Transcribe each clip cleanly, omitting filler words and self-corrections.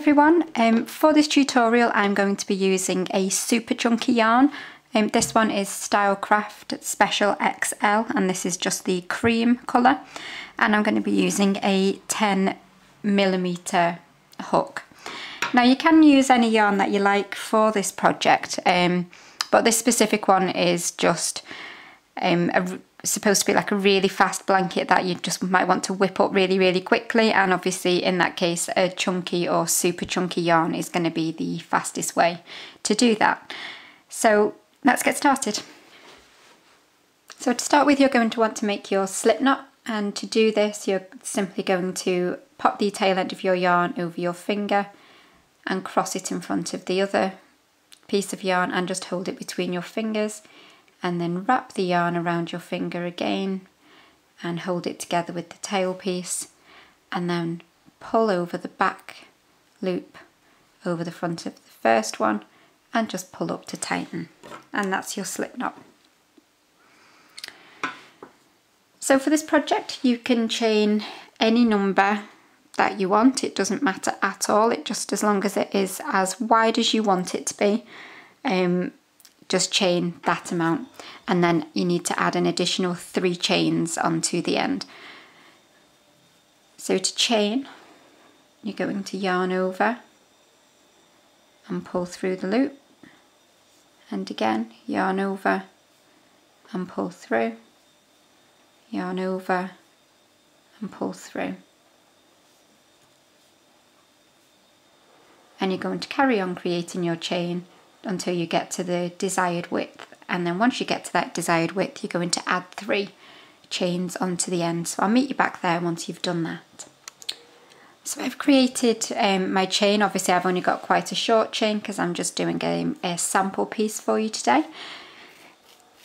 everyone, for this tutorial I'm going to be using a super chunky yarn. This one is Stylecraft Special XL and this is just the cream colour, and I'm going to be using a 10mm hook. Now you can use any yarn that you like for this project, but this specific one is just supposed to be like a really fast blanket that you just might want to whip up really quickly, and obviously in that case a chunky or super chunky yarn is going to be the fastest way to do that. So let's get started. So to start with, you're going to want to make your slip knot, and to do this you're simply going to pop the tail end of your yarn over your finger and cross it in front of the other piece of yarn and just hold it between your fingers, and then wrap the yarn around your finger again and hold it together with the tail piece, and then pull over the back loop over the front of the first one and just pull up to tighten, and that's your slip knot. So for this project you can chain any number that you want, it doesn't matter at all, it just as long as it is as wide as you want it to be. Just chain that amount, and then you need to add an additional 3 chains onto the end. So to chain, you're going to yarn over and pull through the loop, and again yarn over and pull through, yarn over and pull through, and you're going to carry on creating your chain until you get to the desired width, and then once you get to that desired width you're going to add 3 chains onto the end. So I'll meet you back there once you've done that. So I've created my chain. Obviously I've only got quite a short chain because I'm just doing a sample piece for you today.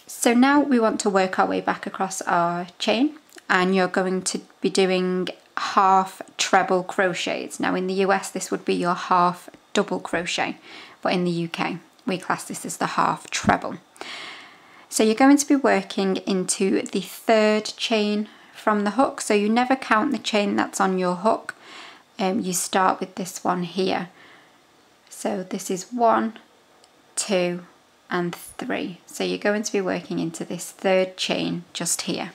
So now we want to work our way back across our chain, and you're going to be doing half treble crochets. Now in the US this would be your half double crochet, but in the UK we class this as the half treble. So you're going to be working into the 3rd chain from the hook, so you never count the chain that's on your hook. You start with this one here. So this is 1, 2 and 3. So you're going to be working into this 3rd chain just here.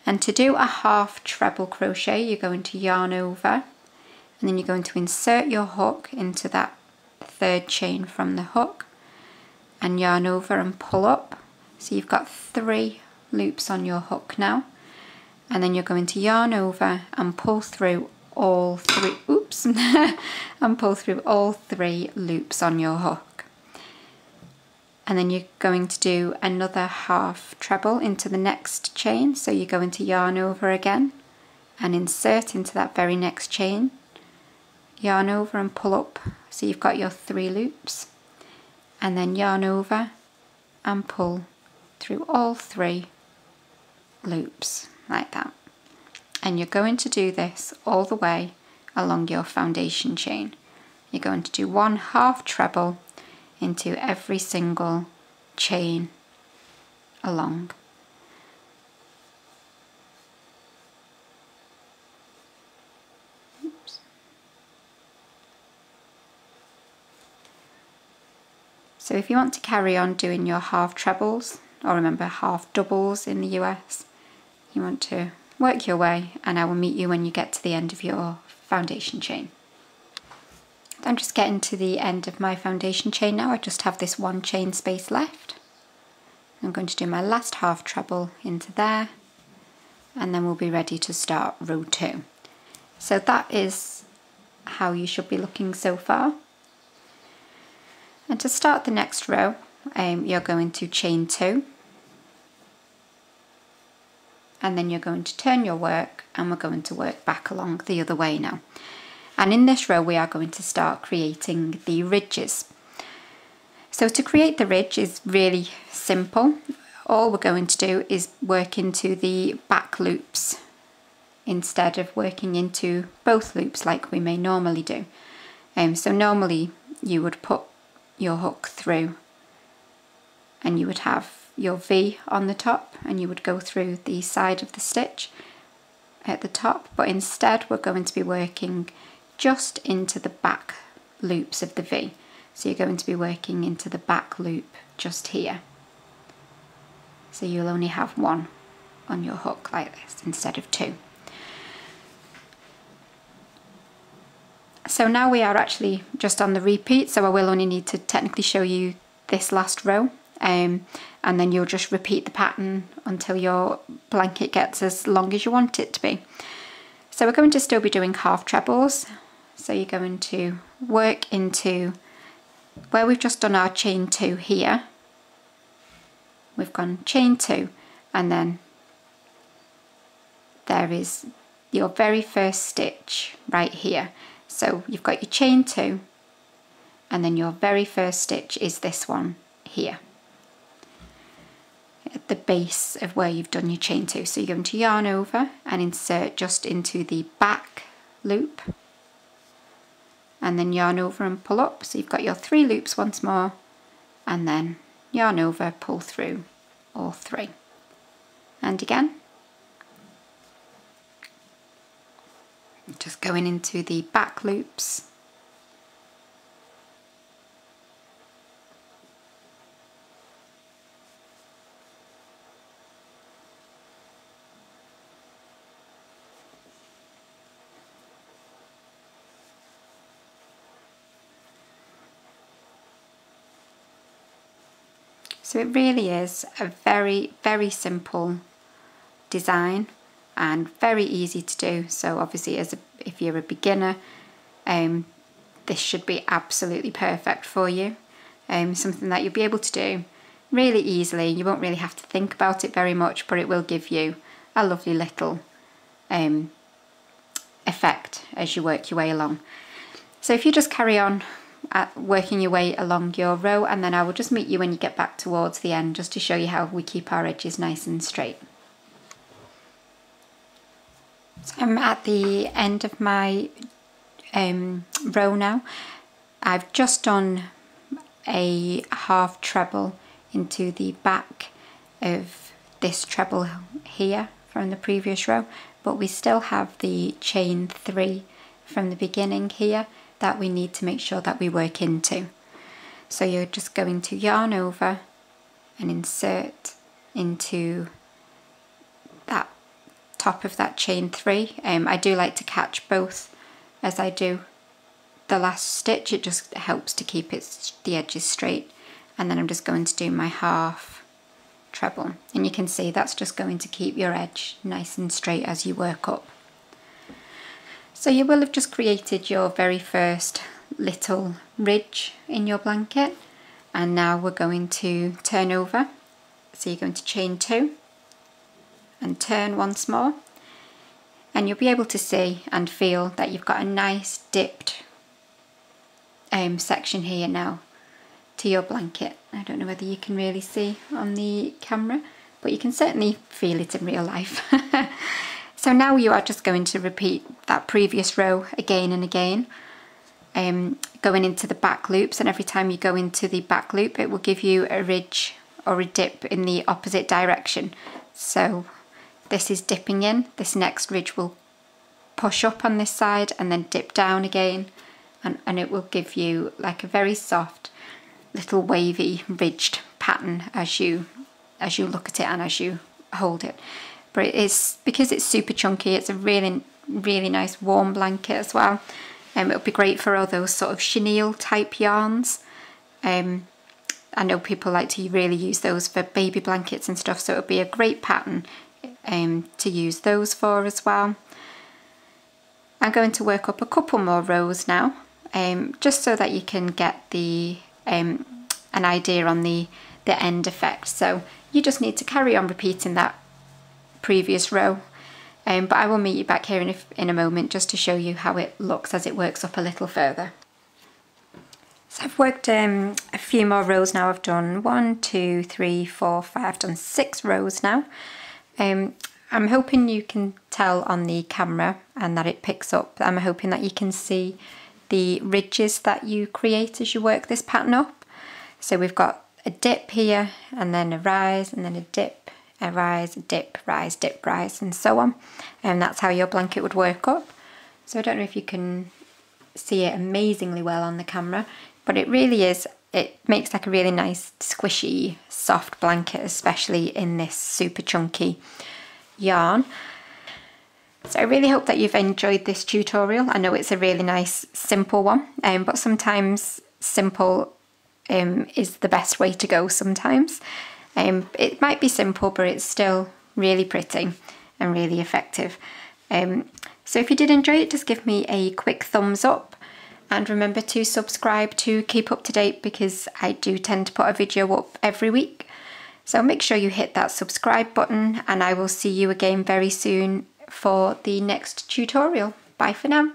And to do a half treble crochet you're going to yarn over, and then you're going to insert your hook into that 3rd chain from the hook and yarn over and pull up. So you've got 3 loops on your hook now, and then you're going to yarn over and pull through all 3 and pull through all 3 loops on your hook, and then you're going to do another half treble into the next chain. So you're going to yarn over again and insert into that very next chain, yarn over and pull up, so you've got your 3 loops, and then yarn over and pull through all 3 loops like that. And you're going to do this all the way along your foundation chain. You're going to do 1 half treble into every single chain along. So if you want to carry on doing your half trebles, or remember half doubles in the US, you want to work your way, and I will meet you when you get to the end of your foundation chain. I'm just getting to the end of my foundation chain now. I just have this 1 chain space left. I'm going to do my last half treble into there, and then we'll be ready to start row 2. So that is how you should be looking so far. And to start the next row, you're going to chain 2, and then you're going to turn your work, and we're going to work back along the other way now. And in this row we are going to start creating the ridges. So to create the ridge is really simple. All we're going to do is work into the back loops instead of working into both loops like we may normally do. So normally you would put your hook through and you would have your V on the top and you would go through the side of the stitch at the top, but instead we're going to be working just into the back loops of the V. So you're going to be working into the back loop just here. So you'll only have one on your hook like this instead of two. So now we are actually just on the repeat, so I will only need to technically show you this last row, and then you'll just repeat the pattern until your blanket gets as long as you want it to be. So we're going to still be doing half trebles. So you're going to work into where we've just done our chain 2 here. We've gone chain 2, and then there is your very first stitch right here. So you've got your chain 2, and then your very first stitch is this one here at the base of where you've done your chain 2. So you're going to yarn over and insert just into the back loop, and then yarn over and pull up. So you've got your 3 loops once more, and then yarn over, pull through all 3, and again. Just going into the back loops. So it really is a very, very simple design and very easy to do. So obviously, if you're a beginner, this should be absolutely perfect for you. Something that you'll be able to do really easily. You won't really have to think about it very much, but it will give you a lovely little effect as you work your way along. So if you just carry on working your way along your row, and then I will just meet you when you get back towards the end, just to show you how we keep our edges nice and straight. So I'm at the end of my row now. I've just done a half treble into the back of this treble here from the previous row, but we still have the chain 3 from the beginning here that we need to make sure that we work into. So you're just going to yarn over and insert into that top of that chain 3. I do like to catch both as I do the last stitch. It just helps to keep the edges straight. And then I'm just going to do my half treble, and you can see that's just going to keep your edge nice and straight as you work up. So you will have just created your very first little ridge in your blanket, and now we're going to turn over. So you're going to chain 2 and turn once more, and you'll be able to see and feel that you've got a nice dipped section here now to your blanket. I don't know whether you can really see on the camera, but you can certainly feel it in real life. So now you are just going to repeat that previous row again and again, going into the back loops, and every time you go into the back loop it will give you a ridge or a dip in the opposite direction. So this is dipping in, this next ridge will push up on this side and then dip down again, and it will give you like a very soft little wavy ridged pattern as you look at it and as you hold it. But it is, because it's super chunky, it's a really, really nice warm blanket as well. It'll be great for all those sort of chenille type yarns. I know people like to really use those for baby blankets and stuff, so it'll be a great pattern to use those for as well. I'm going to work up a couple more rows now, just so that you can get the an idea on the end effect. So you just need to carry on repeating that previous row, but I will meet you back here in a moment just to show you how it looks as it works up a little further. So I've worked a few more rows now. I've done 1, 2, 3, 4, 5, I've done 6 rows now. I'm hoping you can tell on the camera and that it picks up. I'm hoping that you can see the ridges that you create as you work this pattern up. So we've got a dip here, and then a rise, and then a dip, a rise, a dip, rise, and so on. And that's how your blanket would work up. So I don't know if you can see it amazingly well on the camera, but it really is, it makes like a really nice squishy soft blanket, especially in this super chunky yarn. So I really hope that you've enjoyed this tutorial. I know it's a really nice simple one, but sometimes simple is the best way to go sometimes. It might be simple, but it's still really pretty and really effective. So if you did enjoy it, just give me a quick thumbs up, and remember to subscribe to keep up to date, because I do tend to put a video up every week. So make sure you hit that subscribe button, and I will see you again very soon for the next tutorial. Bye for now.